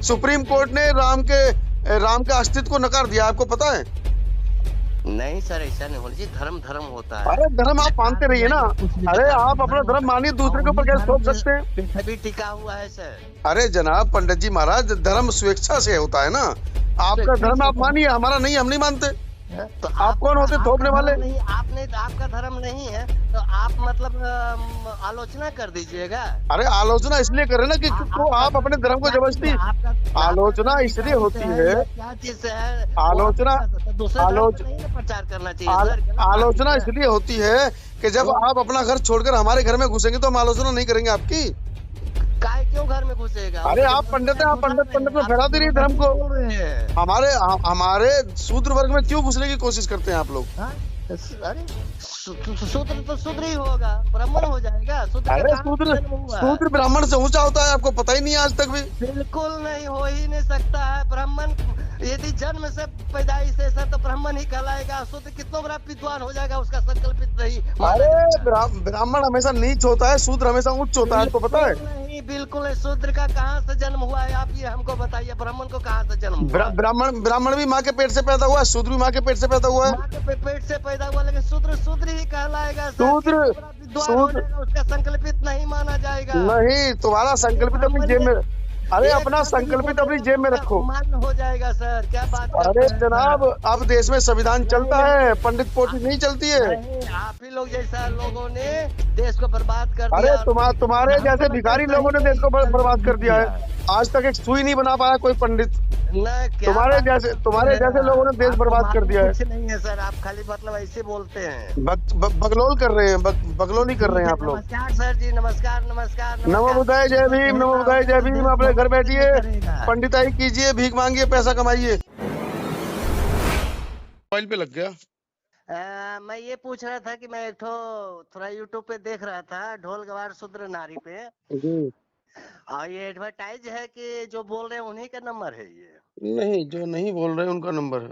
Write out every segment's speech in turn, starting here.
Supreme court ने राम के अस्तित्व को नकार दिया, आपको पता है? नहीं सर, ऐसा नहीं होना चाहिए। धर्म धर्म होता है। अरे धर्म आप मानते आज रहिए ना। जाइए कुछ भी अरे धर्म आप अपना धर्म धर्म होता मानिए, है और दूसरे के ऊपर वही कैसे धर्म थोप सकते हैं? पे सभी टिका हुआ है सर। अरे जनाब पंडित जी महाराज, धर्म स्वेच्छा से होता है ना। आपका स्वेच्छा धर्म से आप मानिए, हमारा नहीं, हम नहीं मानते। तो आप कौन होते आपका थोपने धर्म वाले? नहीं, आपने आपका धर्म नहीं है तो आप मतलब आलोचना कर दीजिएगा। अरे आलोचना इसलिए करे ना कि तो आपका आप अपने धर्म धर्म को क्या चीज है? जबरदस्ती। आपका आपका आलोचना धर्म इसलिए ईसाई से होती है है। या क्या चीज से है? वो आप आलोचना बता सकते। दूसरे धर्म आलोच का नहीं ना प्रचार करना चाहिए आल, सर, गलत बात आलोचना है। इसलिए होती है कि जब वो आप अपना घर छोड़कर हमारे घर में घुसेंगे तो हम आलोचना नहीं करेंगे आपकी। काय क्यों घर में घुसेगा? वो अरे तो आप जबरदस्ती पंडित आप हैं, आप बुला पंडित रहे पंडित हैं, में आप फैला तो दे रही है धर्म जबरदस्ती को। बोल रहे हैं। हमारे शूद्र वर्ग में क्यों घुसने की कोशिश करते हैं आप लोग? हाँ? अरे शूद्र तो शूद्र ही होगा, ब्राह्मण हो जाएगा। शूद्र का अरे कहाँ से शूद्र जन्म हुआ? शूद्र ब्राह्मण से ऊंचा होता है, आपको पता ही नहीं है आज तक भी। बिल्कुल नहीं, हो ही नहीं सकता है। ब्राह्मण यदि जन्म से पैदाइश है सर तो ब्राह्मण ही कहलाएगा। शूद्र कितना बड़ा विद्वान हो जाएगा, उसका संकल्पित नहीं माना अरे जाएगा। ब्राह्मण हमेशा नीच होता है, शूद्र हमेशा उच्च होता है, आपको पता है? बिल्कुल नहीं, बिल्कुल नहीं। शूद्र का कहाँ से जन्म हुआ है? आप ये हमको बताइए, ब्राह्मण को कहाँ से जन्म हुआ? ब्राह्मण ब्राह्मण भी माँ के पेट से पैदा हुआ है, शूद्र भी माँ के पेट से पैदा हुआ है। माँ के पेट से पैदा हुआ, लेकिन शूद्र शूद्र ही कहलाएगा सर। शूद्र कितना बड़ा विद्वान हो शूद्र जाएगा, उसका संकल्पित नहीं माना जाएगा। नहीं, तुम्हारा एक संकल्पित अपनी ब्राह्मण जेब में। अरे एक अपना शब्द भी संकल्पित अपनी बोलेगा जेब तो में उसका रखो। मान्य हो जाएगा सर। क्या बात अरे करते हैं जनाब, सर? अब देश में संविधान चलता नहीं है, नहीं, पंडित पोटी नहीं चलती है। नहीं, आप ही लोग जैसा लोगों ने देश को बर्बाद कर अरे दिया और तुम्हारे हमको जैसे लगता है भिखारी सही लोगों ने में देश को बर्बाद कर जीत दिया है। दिया। आज तक एक सुई नहीं बना पाया कोई पंडित। न क्या बात करते हैं? तुम्हारे लोगों ने देश आपको बर्बाद कर मालूम दिया है। कुछ नहीं है सर, आप खाली मतलब ऐसे बोलते हैं। बकलोल कर रहे हैं, बकलोली कर रहे ठीक हैं है, आप लोग। नमस्कार सर जी, नमस्कार नमस्कार नमो नमस्कार। बुद्धाय जय भीम, नमो कहना बुद्धाय होगा जय तो भीम। देश अपने घर बहुत बैठिए, तरक्की करेगा। पंडिताई कीजिए, भीख मांगिए, पैसा कमाइए। मोबाइल पे लग गया। मैं ये पूछ रहा था कि मैं एक थोड़ा यूट्यूब पे देख रहा था, ढोल गवार शूद्र नारी पे। जी। और ये एडवर्टाइज है कि जो बोल रहे हैं उन्हीं का नंबर है ये? नहीं, जो नहीं बोल रहे हैं उनका नंबर है।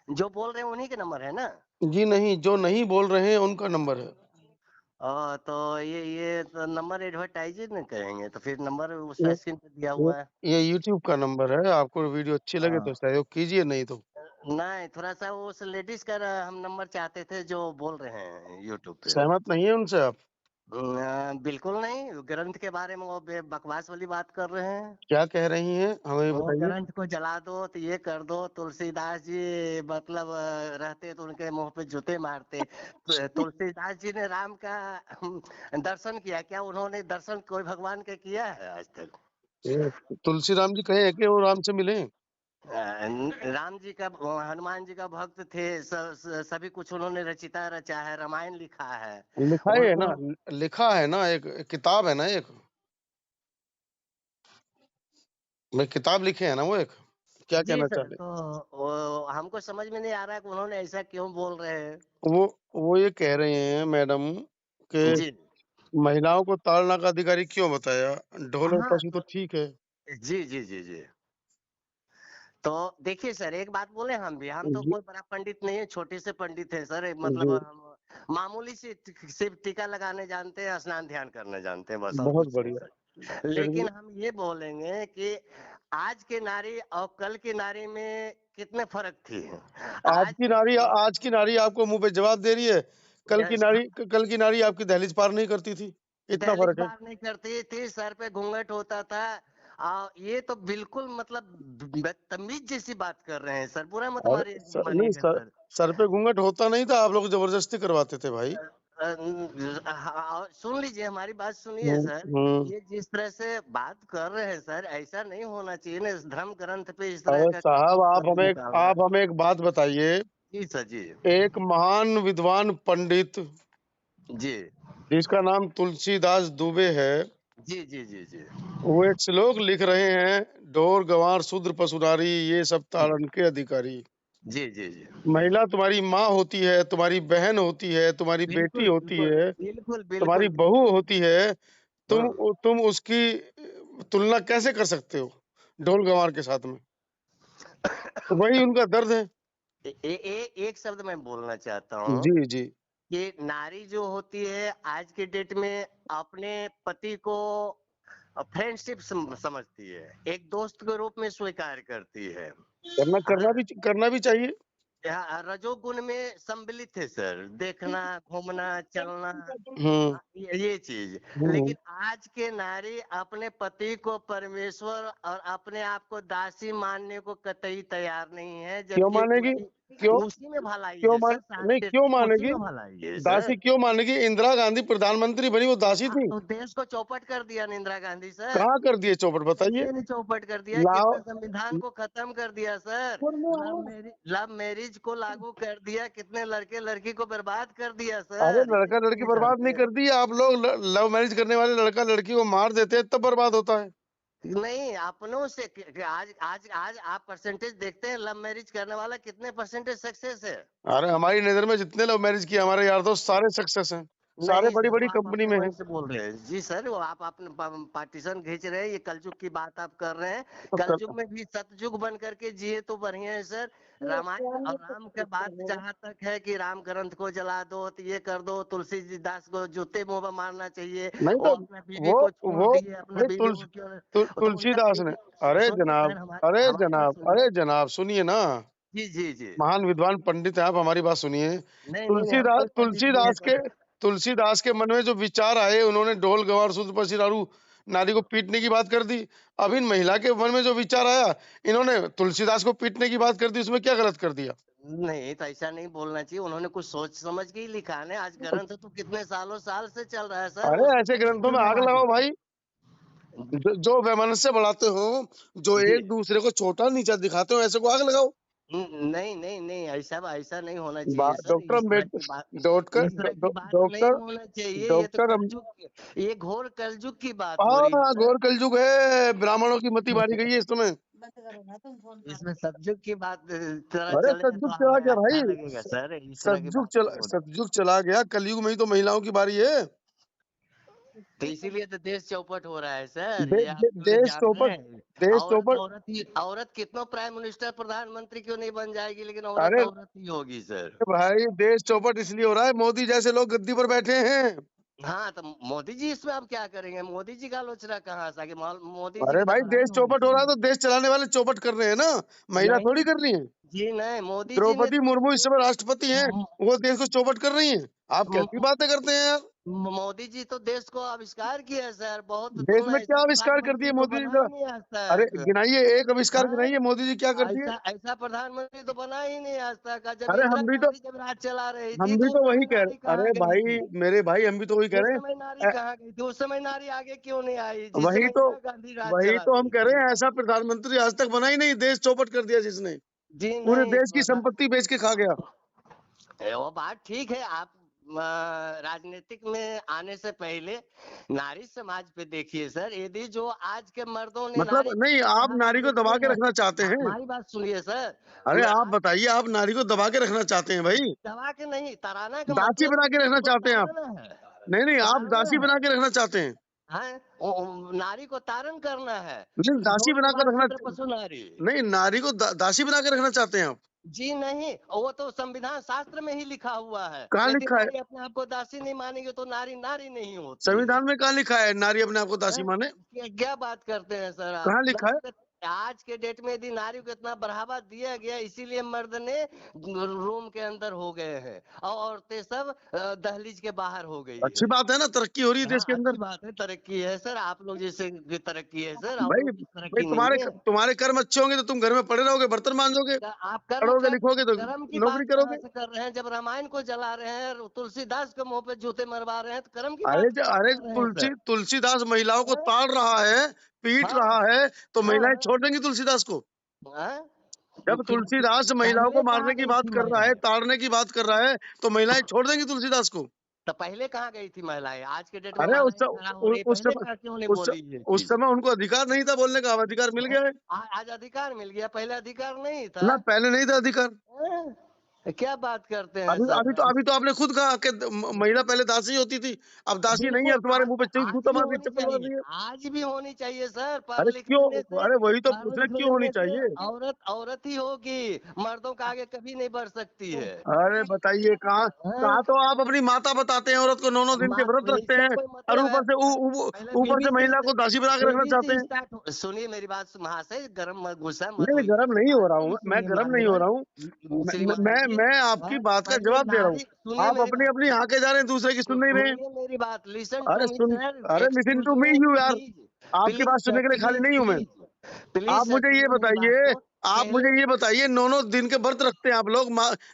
जो बोल रहे हैं उन्हीं का नंबर है ना? जी नहीं, जो नहीं बोल रहे हैं उनका नंबर है। तो ये तो नंबर एडवर्टाइज नहीं करेंगे तो फिर नंबर उसका ये स्क्रीन पे दिया ये हुआ है। ये यूट्यूब का नंबर है। आपको वीडियो अच्छी लगे तो हाँ। सहयोग कीजिए, नहीं तो। नहीं, थोड़ा सा उस लेडीज का हम नंबर चाहते थे जो बोल रहे हैं यूट्यूब पे। सहमत नहीं है उनसे आप? बिल्कुल नहीं, ग्रंथ के बारे में वो बकवास वाली बात कर रहे हैं। क्या कह रही हैं, हमें वो बताइए। ग्रंथ को जला दो तो ये कर दो। तुलसीदास जी मतलब रहते तो उनके मुंह पे जूते मारते। तुलसीदास जी ने राम का दर्शन किया क्या? उन्होंने दर्शन कोई भगवान के किया है आज तक? तुलसी राम जी कहे हैं कि वो राम से मिले? राम जी का हनुमान जी का भक्त थे। सभी कुछ उन्होंने रचिता रचा है, रामायण लिखा है लिखा है ना, उनको। लिखा है ना, एक किताब है ना, एक में किताब लिखे है ना वो एक। क्या जी कहना सर, चाहते तो हमको समझ में नहीं आ रहा है कि उन्होंने ऐसा क्यों बोल रहे हैं। हैं? वो ये कह रहे हैं मैडम कि जी महिलाओं को ताड़ना का अधिकारी क्यों बताया? ढोल और हाँ, पशु तो ठीक है। जी जी जी जी। तो देखिए सर, एक बात बोले, हम तो जी कोई बड़ा पंडित नहीं है, छोटे से पंडित है सर। मतलब जी, हम मामूली सी सिर्फ टीका लगाने जानते हैं, स्नान ध्यान करने जानते हैं, बस और बहुत कुछ नहीं बढ़िया। सर। फिर भी लेकिन हम ये बोलेंगे कि आज के नारी और कल की नारी में कितने फर्क थी। आज की आज की नारी आपको मुंह पे जवाब दे रही है। कल की नारी आपकी दहलीज पार नहीं करती थी। इतना दहलीज फर्क है। पार नहीं करती थी, सर पे घूंघट होता था। ये तो बिल्कुल मतलब बदतमीज जैसी बात कर रहे हैं सर। बुरा मत अरे नहीं, मानिएगा सर। सर पे घूंघट होता नहीं था, आप लोग जबरदस्ती करवाते थे भाई। सुन लीजिए, हमारी बात सुनिए हम्म सर। हम्म। ये जिस तरह से बात कर रहे हैं सर, ऐसा नहीं होना चाहिए ना। इस धर्म ग्रंथ पे इस तरह अरे का साहब, कटु शब्द निकालना। आप हमें एक बात बताइए। जी सर जी। एक महान विद्वान पंडित जी जिसका नाम तुलसीदास दुबे है, जी जी जी जी वो एक श्लोक लिख रहे हैं, ढोर गंवार शूद्र पशु नारी ये सब ताड़न के अधिकारी। जी जी जी। महिला तुम्हारी माँ होती है, तुम्हारी बहन होती है, तुम्हारी बेटी बिल्कुल होती बिल्कुल है, बिल्कुल तुम्हारी बिल्कुल बहू बिल्कुल। होती है। हाँ। तुम उसकी तुलना कैसे कर सकते हो ढोल गंवार के साथ में? तो वही उनका दर्द है। एक शब्द मैं बोलना चाहता हूँ जी जी। कि नारी जो होती है आज के डेट में अपने पति को फ्रेंडशिप समझती है, एक दोस्त के रूप में स्वीकार करती है। करना भी चाहिए। रजोगुण में सम्मिलित है सर, देखना, घूमना, चलना, हम्म। ये चीज। हम्म। लेकिन आज के नारी अपने पति को परमेश्वर और अपने आप को दासी मानने को कतई तैयार नहीं है, क्यों जबकि मानेगी? उसी क्यों? उसी में भलाई क्यों है मान सर, सारे नहीं, देश क्यों उसी मानेगी? में भलाई है दासी सर। क्यों मानेगी? इंदिरा गांधी प्रधानमंत्री बनी, वो दासी थी? तो देश को चौपट कर दिया ना इंदिरा गांधी सर। कहाँ कर दिए चौपट, बताइए। कैसे नहीं चौपट कर दिया, लाओ। कितने संविधान को खत्म कर दिया सर। लव मैरिज को लागू कर दिया, कितने लड़के लड़की को बर्बाद कर दिया अरे सर, ये लड़का सब लड़की नहीं बर्बाद नहीं जानते। कर दी आप लोग। लव मैरिज करने वाले लड़का लड़की को मार देते हैं तब बर्बाद होता है। नहीं, अपनों से आज आज आज आप परसेंटेज देखते हैं, लव मैरिज करने वाला कितने परसेंटेज सक्सेस है। अरे हमारी नजर में जितने लव मैरिज किए हमारे यार दोस्त सारे सक्सेस हैं, सारे नहीं बड़ी सर, वो बड़ी आप कंपनी अपने में मन हैं। से बोल रहे हैं जी सर, वो आप अपने पार्टीशन खींच रहे हैं, ये कलयुग की बात आप कर रहे हैं। कलयुग में भी सतयुग बन करके जिए तो बढ़िया है सर। रामायण और राम का बात जहाँ तक है कि राम ग्रंथ को जला दो, तो ये कर दो, तुलसी जी दास को जूते मुंह में मारना चाहिए, नहीं वो तो अपना बीवी वो को छोड़ वो दिए, अपना भाई बीवी को क्यों। तो उनका तुलसीदास ने। बीवी, अरे सुनिए जनाब, सर, हमारी बात सुनिए। अरे जनाब सुनिए ना। जी जी जी। महान विद्वान पंडित हैं आप, हमारी बात सुनिए। नहीं नहीं नहीं, हम कोई पंडित नहीं है सर। तुलसीदास के मन में जो विचार आए, उन्होंने ढोल गवार सूत्र पर सिरारू नारी को पीटने की बात कर दी। अब इन महिला के मन में जो विचार आया, इन्होंने तुलसीदास को पीटने की बात कर दी। उसमें क्या गलत कर दिया? नहीं, तो ऐसा नहीं बोलना चाहिए, उन्होंने कुछ सोच समझ के ही लिखा है ना। आज ग्रंथ तो कितने सालों साल से चल रहा है सर, अरे उसको ऐसे कैसे ग्रंथों में आग जुड़वा लगाओ दिए। भाई, जो वैमनस्य बढ़ाते हो, जो जी। एक दूसरे को छोटा नीचा दिखाते हो, ऐसे को आग लगाओ। नहीं नहीं नहीं, ऐसा ऐसा नहीं होना चाहिए सर, डॉक्टर इस तरह की अम्बेडकर, बात, डॉक्टर इस तरह की बात नहीं डॉक्टर होना चाहिए। ये तो डॉक्टर कलयुग, ये घोर कलयुग की बात हो रही है हाँ, सर। घोर कलयुग है, ब्राह्मणों की मति मारी गई है इस समय। इसमें सतयुग की बात तरह अरे चले तो सतयुग चला हमें गया अच्छा भाई, लगेगा सर, इस तरह की बात नहीं होनी। सतयुग चला गया, कलयुग में ही तो महिलाओं की बारी है। तो इसीलिए तो देश चौपट हो रहा है सर, दे, ये आप दे, क्यों नहीं देश जान रहे चौपट, हैं। देश औरत चौपट। औरत ही, औरत कितना प्राइम मिनिस्टर प्रधानमंत्री क्यों नहीं बन जाएगी, लेकिन औरत अरे औरत ही होगी सर। भाई देश चौपट इसलिए हो रहा है, मोदी जैसे लोग गद्दी पर बैठे हैं। हाँ, तो मोदी जी इसमें अब क्या करेंगे, मोदी जी का आलोचना कहाँ से आगे, मोदी जी अरे की तो भाई भलाई देश होनी चौपट हो रहा है चाहिए। तो देश चलाने वाले चौपट कर रहे हैं ना, महिला नहीं थोड़ी कर रही है। जी, नहीं, मोदी जी ने द्रौपदी तो मुर्मू इस समय राष्ट्रपति हैं, म- वो देश को चौपट कर रही हैं। आप कैसी म- बातें करते हैं यार? मोदी जी तो देश को आविष्कार किया है सर, बहुत देश तुलना, में ऐसा क्या आविष्कार कर दिए प्रधानमंत्री तो मोदी जी बना का? ही नहीं आज अरे तक। गिनाइए, एक आविष्कार हाँ, गिनाइए मोदी जी क्या कर दिए। ऐसा ऐसा प्रधानमंत्री तो बना ही नहीं आज तक। जब अरे इंदिरा गांधी जब राज चला रही थी हम भी तो तो उस वही समय कह नारी रहे, कहाँ अरे गई भाई थी। मेरे भाई हम भी तो वही कह उस रहे समय नारी हैं। कहाँ गई थी, उस समय नारी आगे क्यों नहीं आई जिस वही समय तो इंदिरा गांधी राज वही चला तो हम रही कह रहे थी। हैं, ऐसा प्रधानमंत्री आज तक बना ही नहीं, देश चौपट कर दिया जिसने, जी पूरे नहीं, देश की संपत्ति बेच के खा गया। वो बात ठीक है। आप राजनीतिक में आने से पहले नारी समाज पे देखिए सर, यदि जो आज के मर्दों ने मतलब नारी नहीं, को आप बढ़ावा नारी को नहीं दबा दिए के हैं। रखना चाहते हैं? हमारी बात सुनिए सर, अरे आप आज बताइए, आप नारी को दबा के रखना चाहते हैं भाई? दबा के नहीं, तराना का दासी मतलब बना के रखना उसको चाहते हैं आप? ताड़ना है, नहीं नहीं, आप ताड़ना दासी है। बना के रखना चाहते हैं? हाँ, नारी को तारण करना है। नहीं, दासी ढोल बनाकर गवार रखना, शूद्र पशु नारी। नहीं नारी को दासी बना के रखना चाहते हैं आप? जी नहीं, वो तो संविधान शास्त्र में ही लिखा हुआ है, कहाँ यदि लिखा है? नारी अपने आप को दासी नहीं मानेगी तो नारी नारी नहीं होती है। संविधान में कहाँ लिखा है नारी अपने आप को दासी हैं? माने? क्या बात करते हैं सर आप। कहाँ लिखा नारी है? को आज के डेट में यदि नारी को इतना बढ़ावा दिया गया, इसीलिए मर्द ने रूम के अंदर हो गए हैं और औरतें सब दहलीज के बाहर हो गई अच्छी है। बात है ना, तरक्की हो रही है देश हाँ, के अंदर। अच्छी बात है, तरक्की है सर, आप लोग जैसे की तरक्की है सर, और भाई लोग की भाई तरक्की तुम्हारे नहीं है। तुम्हारे कर्म अच्छे होंगे तो तुम घर में पड़े रहोगे, बर्तन मांजोगे, आप कर्म पढ़ोगे लिखोगे तो कर्म की नौकरी बात कहाँ करोगे। से कर रहे हैं, जब रामायण को जला रहे हैं, तुलसीदास के मुंह पे जूते मरवा रहे हैं, तो कर्म की बात कहाँ से अरे कर रहे हैं सर। तुलसीदास महिलाओं को हाँ ताड़ रहा है, पीट हाँ रहा है, तो हाँ महिलाएं हाँ, छोड़ देंगी तुलसीदास को? हाँ। जब तुलसीदास महिलाओं को पहले मारने कहाँ की गई बात थी कर रहा है, महिलाएं, ताड़ने की बात कर रहा है, तो महिलाएं छोड़ देंगी तुलसीदास को? तो पहले कहाँ गई थी महिलाएं, आज के डेट में अरे महिलाएं खड़ा हो रही, उस पहले समय क्यों नहीं उस, बोली ये उस चीज। समय उनको अधिकार नहीं था बोलने का, अब अधिकार मिल गया है आज अधिकार मिल गया, पहले अधिकार नहीं ना, था। पहले नहीं था अधिकार। हाँ? क्या बात करते हैं सर? अभी तो आपने खुद कहा कि महिला पहले दासी होती थी, अब दासी नहीं है, बिल्कुल, तुम्हारे मुंह पे आज जूता भी मार दी, होनी चप्पल मार चाहिए, दी है। आज भी होनी चाहिए सर। पढ़ अरे लिख क्यों? लेने से, अरे वही तो पढ़ पूछ रहे लिख क्यों होनी लेने से चाहिए? औरत औरत ही होगी, मर्दों का आगे कभी नहीं बढ़ सकती है। अरे बताइए कहाँ, हैं? कहाँ तो आप अपनी माता बताते हैं औरत को 9-9 दिन के माँ व्रत रखते इसका हैं कोई और मतलब है? पहले ऊपर से महिला को दासी बना के रखना बीबी चाहते से हैं। स्टार्ट हो, सुनिए मेरी बात महाशय, गरम मत, गुस्सा मत नहीं, नहीं होइए, गरम मेरी नहीं हो बात रहा को हूँ भी मैं सुनिए गरम नहीं हो मान्यवर। रहा हूँ। श्रीमान जी, मैं आपकी हाँ, बात का पहले जवाब दे रहा हूँ। नारी, सुनिए आप मेरी अपनी बात, अपनी हाँके जा रहे हैं, दूसरे की सुन नहीं रहे हैं। सुनिए मेरी बात, लिसन टू अरे मी सुन, सर, अरे listen excuse to me me you यार, प्लीज, आपकी बात प्लीज सर, सुनने के लिए खाली प्लीज नहीं हूँ मैं। प्लीज प्लीज आप सर, मुझे ये सुनिए मेरी बात बताइए, को। पहले नौ नौ दिन के व्रत रखते हैं आप लोग,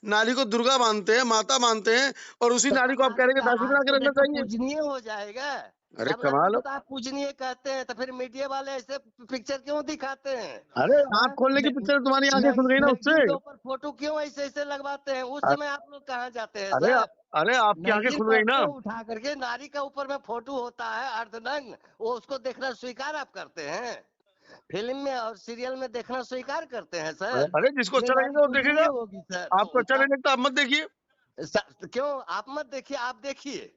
नारी को दुर्गा मानते हैं, माता मानते हैं, और उसी तो नारी को आप कह रहे हैं कि दासी आज बना को के रखना देख कर चाहिए। पूजनीय हो जाएगा। अरे जब लड़की कमाल को हो। तो आप पूजनीय कहते हैं, तो फिर मीडिया वाले ऐसे पिक्चर क्यों दिखाते हैं? अरे आँख हाँ? खोलने की पिक्चर तुम्हारी आंखें खुल गई ना उससे। मैगजीन के ऊपर फोटो क्यों ऐसे ऐसे लगवाते हैं? उस अ- समय आप लोग कहाँ जाते हैं अरे सर? अरे आपकी आंखें नंगी खुल गई ना। पड़ते हैं उठा करके, नारी का ऊपर में फोटो होता है अर्धनग्न, वो उसको देखना स्वीकार आप करते हैं? फिल्म में और सीरियल में देखना स्वीकार करते हैं सर? अरे जिसको ये अच्छा नारी लगेगा वो पूजनीय देखेगा। होगी सर, आपको तो अच्छा नहीं तब लगता आप मत देखिए। क्यों आप मत देखिए, आप देखिए,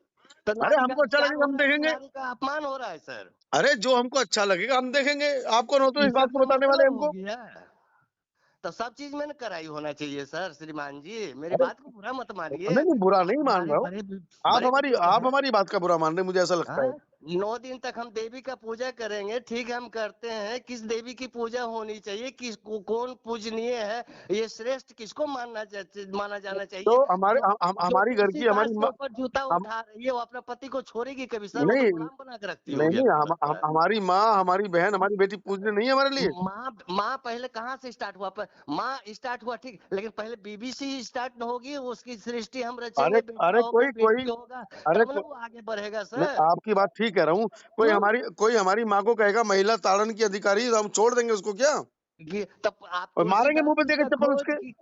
तो अरे नारी का हमको अच्छा अधिकार लगेगा हो हम रहा है कि देखेंगे। नारी का अपमान हो रहा है सर? अरे जो हमको अच्छा लगेगा हम देखेंगे। आप कौन हो तो इस इसका बात को कोई बताने वाले मतलब हो हमको। गया? तो सब चीज में ना कराई होना चाहिए सर। श्रीमान जी, मेरी अरे बात को बुरा मत मानिए, नहीं, नहीं बुरा आप नहीं मान हमारे रहा हूँ। बड़े बड़े बुजुर्ग आप हैं। हमारी बात का बुरा मान रहे हैं, मुझे ऐसा लगता है। हाँ, 9 दिन तक हम देवी का पूजा करेंगे, ठीक है, हम करते हैं। किस देवी की पूजा होनी चाहिए, कौन पूजनीय है, ये श्रेष्ठ किसको माना जाना तो चाहिए? हमारे जो जो हमारी घर की तुलसीदास के ऊपर जूता हम उठा रही है, वो अपना पति को छोड़ेगी कभी सर? वो तो नहीं, गुलाम बना के रखती नहीं, होगी, नहीं हमको लगता है। हमारी माँ, हमारी बहन, हमारी बेटी पूजने नहीं है हमारे लिए। माँ माँ पहले कहाँ से स्टार्ट हुआ? माँ स्टार्ट हुआ ठीक, लेकिन पहले बीबी से ही स्टार्ट न होगी? उसकी सृष्टि हम अरे रचेंगे, बेटा अरे होगा कोई बेटी कोई होगा, अरे तब ना वो आगे बढ़ेगा मैं सर। आपकी बात ठीक कह रहा हूँ। कोई हमारी माँ को कहेगा महिला ताड़न की अधिकारी है, तो हम छोड़ देंगे उसको क्या? ये तब आप और मारेंगे तुलसीदास मुंह पे जी देकर का चप्पल खोज उसके। की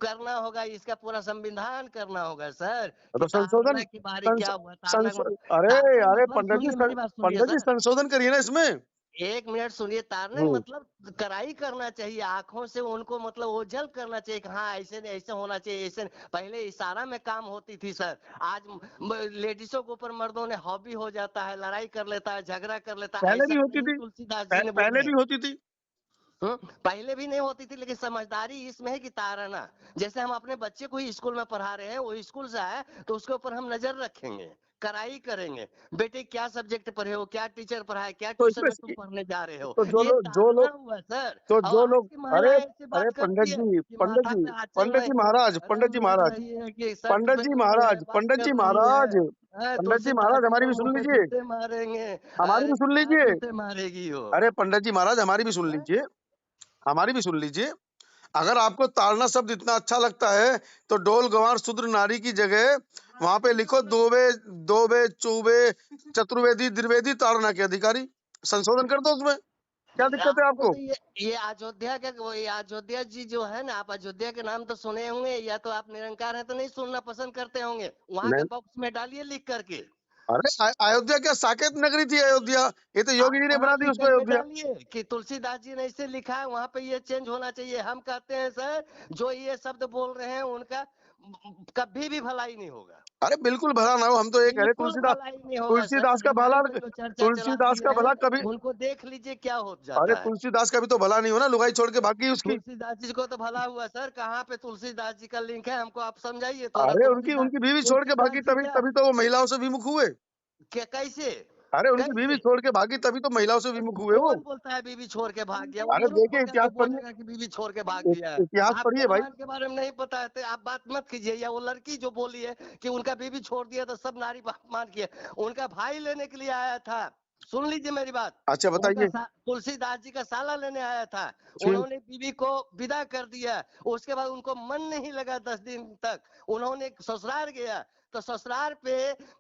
करना होगा, इसका पूरा संविधान करना होगा सर, कि तो संशोधन, ताड़ना की बारी क्या हुआ, ताड़ना का मतलब, अरे ताड़ना अरे मतलब सुनिए मेरी बात सुनिए पंडित जी सर, संशोधन करिए ना इसमें। 1 मिनट सुनिए। ताड़ना हम्म। मतलब कड़ाई करना चाहिए, आंखों से उनको मतलब ओझल करना चाहिए कि हाँ ऐसे नहीं, ऐसे होना चाहिए, ऐसे नहीं। पहले इशारा में काम होती थी सर। आज लेडीजों के ऊपर मर्दों ने हॉबी हो जाता है, लड़ाई कर लेता है, झगड़ा कर लेता है, पहले ऐसा भी होती नहीं थी, तुलसीदास जी ने पहले बोले भी हैं। होती थी। पहले भी नहीं होती थी, लेकिन समझदारी इसमें है कि तारना, जैसे हम अपने बच्चे को ही स्कूल में पढ़ा रहे हैं, वो स्कूल से आए तो उसके ऊपर हम नजर रखेंगे, कड़ाई करेंगे, बेटे क्या सब्जेक्ट पढ़े हो, क्या टीचर पढ़ाए, क्या तो ट्यूशन में तुम इसमें पढ़ने जा रहे हो, तो ये जो ताड़ना लोग हुआ सर। तो और जो आज लोग की अरे महिलाएं ऐसी अरे बात करती है कि माथा पे आंचल पंडित जी नहीं, महाराज, रंग नहीं है, कि शर्ट पहनी हुई है, बात कर रही है, तुलसीदास जी हमारी को भी मुंह सुन पे लीजिए। जूते मारेंगे। हमारी अरे भी सुन क्या लीजिए। जूते मारेगी वो? अरे पंडित जी महाराज हमारी भी सुन हैं? लीजिए। हमारी भी सुन लीजिए। अगर आपको ताड़ना शब्द इतना अच्छा लगता है तो डोल गंवार शूद्र नारी की जगह वहां पे लिखो दोबे, चौबे, चतुर्वेदी, द्विवेदी ताड़ना के अधिकारी। संशोधन कर दो उसमें, क्या दिक्कत है आपको आपको? तो ये अयोध्या के वो ये अयोध्या जी जो है ना, आप अयोध्या के नाम तो सुने होंगे, या तो आप निरंकार है तो नहीं सुनना पसंद करते होंगे, वहां के नहीं, बॉक्स में डालिए लिख करके। अरे अयोध्या क्या साकेत नगरी थी अयोध्या? ये तो योगी आप जी ने वहां बना दी लिख उसको करके अयोध्या। डालिए कि तुलसीदास जी ने इसे लिखा है, वहां पे ये चेंज होना चाहिए। हम कहते हैं सर, जो ये शब्द बोल रहे हैं उनका कभी भी भलाई नहीं होगा, अरे बिल्कुल भला ना हो, हम तो ये कह रहे बिल्कुल भलाई नहीं होगा सर। तुलसीदास का भला, जमाने में जो चर्चा चला दिए हैं, भला कभी। उनको देख लीजिए क्या हो अरे जाता है। तुलसीदास का भी तो भला नहीं हो ना, लुगाई छोड़ के भागी उसकी। तुलसीदास जी को तो भला हुआ सर, कहाँ पे तुलसीदास जी का लिंक है, हमको आप समझाइए थोड़ा। अरे उनकी तुलसीदास उनकी बीवी छोड़ के तुलसीदास भागी, जी तभी क्या तभी तो वो महिलाओं से विमुख हुए। क्या कैसे अरे उनकी बीवी कैसे? छोड़ के भागी तभी तो महिलाओं से विमुख हुए वो। कौन बोलता है बीवी छोड़ के भाग गया? वो अरे मूर्ख देखिए होकर के इतिहास पढ़िए, बोलेगा कि बीवी छोड़ के भाग गया है। इतिहास आपको पढ़िए भाई। रामायण के बारे में नहीं पता है तो आप बात मत कीजिए। या वो लड़की जो बोली है कि उनका बीवी छोड़ दिया तो सब नारी अपमान किया, उनका भाई लेने के लिए आया था, सुन लीजिए मेरी बात। अच्छा उनका बताइए। तुलसीदास जी का साला लेने आया था, ठीक। उन्होंने बीवी को विदा कर दिया। उसके बाद उनको मन नहीं लगा, 10 दिन तक उन्होंने ससुराल गया, तो ससुराल पे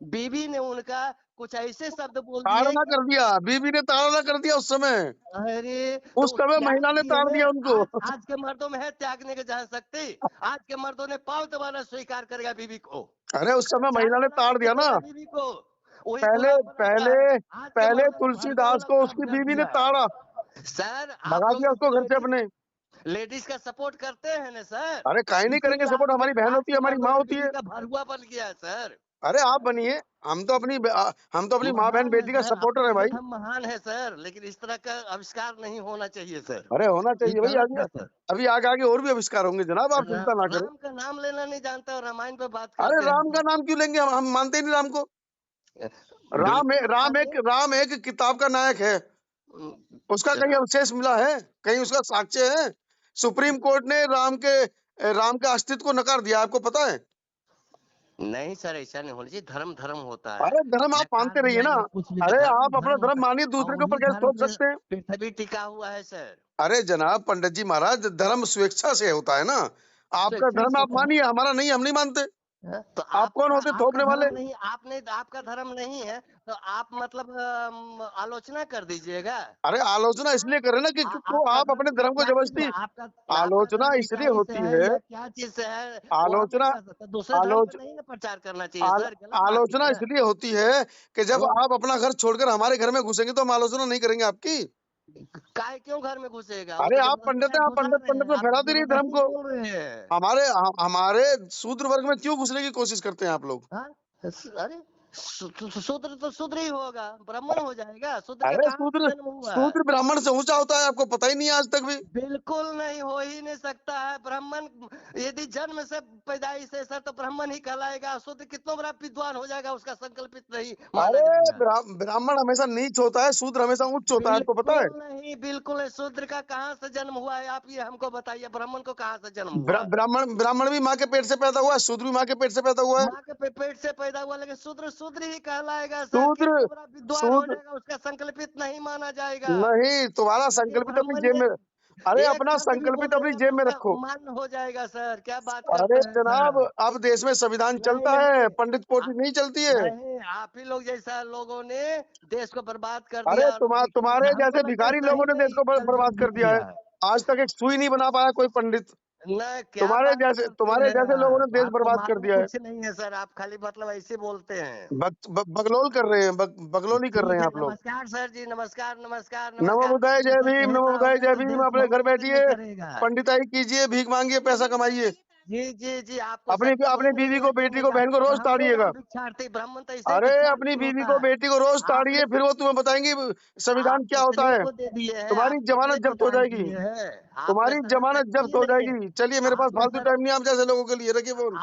बीवी ने उनका कुछ ऐसे शब्द बोल दिए ताड़ना कि कर दिया, बीवी ने ताड़ना कर दिया उस समय। अरे उस तो समय त्याग महिला ने दिए ताड़ ना। दिया उनको। आज आज के मर्दों में है त्यागने की जहाँ शक्ति? आज के मर्दों ने पाँव दबाना स्वीकार करेगा बीवी को, अरे उस समय महिला चाय ने बना ताड़ करके दिया ना। देगा बीवी को, वही पहले गुलाम बनाता पहले है। आज के पहले मर्दों ने भगदड़ तुलसीदास को वाला काम उसकी कर बीवी ने दिया है ताड़ा, सर। आप भगा लोग दिया उसको घर से लेडीज अपने। लेडीज का सपोर्ट करते हैं ना सर, अरे काहे नहीं करेंगे इसीलिए सपोर्ट, हमारी बहन होती है, आपके हमारी माँ महामहिम होती दीदी है। का भरुआ बन गया है सर। अरे आप बनिए, हम तो अपनी माँ बहन महान है बेटी का सर, सपोर्टर अपने है भाई। जगह हम महान है सर, लेकिन इस तरह का आविष्कार नहीं होना चाहिए सर, अरे होना ये चाहिए भाई, गलत आगे है सर। अभी आगे आगे और भी आविष्कार होंगे जनाब, आप चिंता ना करें। राम का नाम लेना नहीं जानते और रामायण पे बात अरे करते हैं राम का सर। नाम क्यों लेंगे, हम मानते ही नहीं राम को। राम है, बिल्कुल मत मानिए। राम एक किताब का नायक है, उसका कहीं जनाब अवशेष मिला है, कहीं उसका साक्ष्य है? सुप्रीम कोर्ट ने राम के अस्तित्व को नकार दिया, आपको पता है? नहीं सर, ऐसा नहीं होना चाहिए, धर्म धर्म होता है, अरे धर्म आप व्यापार मानते रहिए ना। में या कुछ भी अरे धर्म आप अपना धर्म होता धर्म मानिए, है, और दूसरे के ऊपर वही कैसे धर्म थोप पे सकते हैं? पृथ्वी टिका हुआ है सर। अरे जनाब पंडित जी महाराज, धर्म स्वेच्छा से होता है ना। आपका स्वेच्छा धर्म से आप होता है। मानिए, हमारा नहीं, हम नहीं मानते। हाँ, तो आप कौन आपका होते आपका थोपने वाले? धर्म नहीं, आपने आपका धर्म नहीं है तो आप मतलब आलोचना कर दीजिएगा। अरे आलोचना इसलिए कर रहे हैं ना कि तो आपका आप धर्म अपने धर्म को क्या चीज में, जबरदस्ती, आपका आपका आलोचना धर्म इसलिए ईसाई से होती है है, या क्या चीज से है, वो हम नहीं आलोचना कह सकते। दूसरे धर्म पे आलोच नहीं ना प्रचार करना चाहिए आल, सर, गलत बात है आलोचना ना। इसलिए होती है कि जब हाँ, आप अपना घर छोड़कर हमारे घर में घुसेंगे तो हम आलोचना नहीं करेंगे आपकी। काय क्यों घर में घुसेगा, वो अरे तो आप जबरदस्ती पंडित आप हैं, आप घुसा पंडित रहे पंडित हैं, में आप फैला दे रही है धर्म जबरदस्ती को। बोल रहे हैं। हमारे शूद्र वर्ग में क्यों घुसने की कोशिश करते हैं आप लोग? हाँ, अरे शूद्र तो शूद्र ही होगा, ब्राह्मण हो जाएगा, शूद्र का अरे कहाँ से शूद्र, जन्म हुआ है। शूद्र ब्राह्मण से ऊंचा होता है, आपको पता ही नहीं है आज तक भी। बिल्कुल नहीं, हो ही नहीं सकता है ब्राह्मण। यदि जन्म से पैदाइश से सर तो ब्राह्मण ही कहलाएगा, शूद्र कितना बड़ा विद्वान हो जाएगा, उसका संकल्पित नहीं माना अरे जाएगा। ब्राह्मण हमेशा नीच होता है, शूद्र हमेशा उच्च होता है, आपको पता है? बिल्कुल नहीं, बिल्कुल नहीं। शूद्र का कहाँ से जन्म हुआ है, आप ये हमको बताइए, ब्राह्मण को कहाँ से जन्म हुआ। ब्राह्मण भी माँ के पेट से पैदा हुआ है, शूद्र भी माँ के पेट से पैदा हुआ है। माँ के पेट से पैदा हुआ, लेकिन शूद्र शूद्र ही कहलाएगा सर, शूद्र कितना बड़ा विद्वान हो शूद्र जाएगा, उसका संकल्पित नहीं माना जाएगा। नहीं, तुम्हारा लेकिन संकल्पित अपनी ब्राह्मण जेब में, अरे एक अपना शब्द भी संकल्पित अपनी बोलेगा तो जेब में उसका रखो। मान्य हो जाएगा सर, क्या बात अरे करते हैं जनाब, सर। अब देश में संविधान चलता नहीं है, नहीं, पंडित पोटी नहीं चलती है। नहीं, आप ही लोग जैसा लोगों ने देश को बर्बाद कर अरे दिया, और तुम्हारे हमको जैसे लगता है भिखारी सही लोगों ने में देश को कलयुग बर्बाद कर बीत दिया है। गया है। आज तक एक सुई नहीं बना पाया कोई पंडित। न क्या बात करते तुम्हारे हैं जैसे लोगों ने आप, देश आपको बर्बाद कर मालूम दिया है। कुछ नहीं है सर, आप खाली मतलब ऐसे बोलते हैं। बगलोल कर रहे हैं, बगलोल ही कर रहे ठीक हैं है, आप लोग। नमस्कार सर जी, नमस्कार नमस्कार नमो नमस्कार, बुद्धाय ऐसे जय ऐसे भीम, नमो कहता बुद्धाय होगा जय तो भीम, देश अपने घर भविष्य में बैठिए, करेगा। पंडिताई कीजिए, भीख मांगिए, पैसा कमाइए। जी जी जी, आपको अपनी शक्ति अपनी नहीं बीवी है को, बेटी देने को, का, बहन को तो रोज हम लोग ताड़िएगा। हम भिक्षार्थी, ब्राह्मण तो ऐसे ही अरे अपनी भिक्षार्थी बीवी होता को, है। बेटी को रोज आपने ताड़िए, फिर वो तुम्हें बताएंगी आप संविधान क्या होता कितने है। को दे दिए हैं, तुम्हारी आप कितने जमानत को जब्त हो दान जाएगी, किए हैं। आपने तुम्हारी शराब जमानत रखी जब्त है हो नहीं, जाएगी। चलिए, मेरे पास आपने फालतू सर टाइम नहीं है आप जैसे लोगों के लिए, रखिए फोन।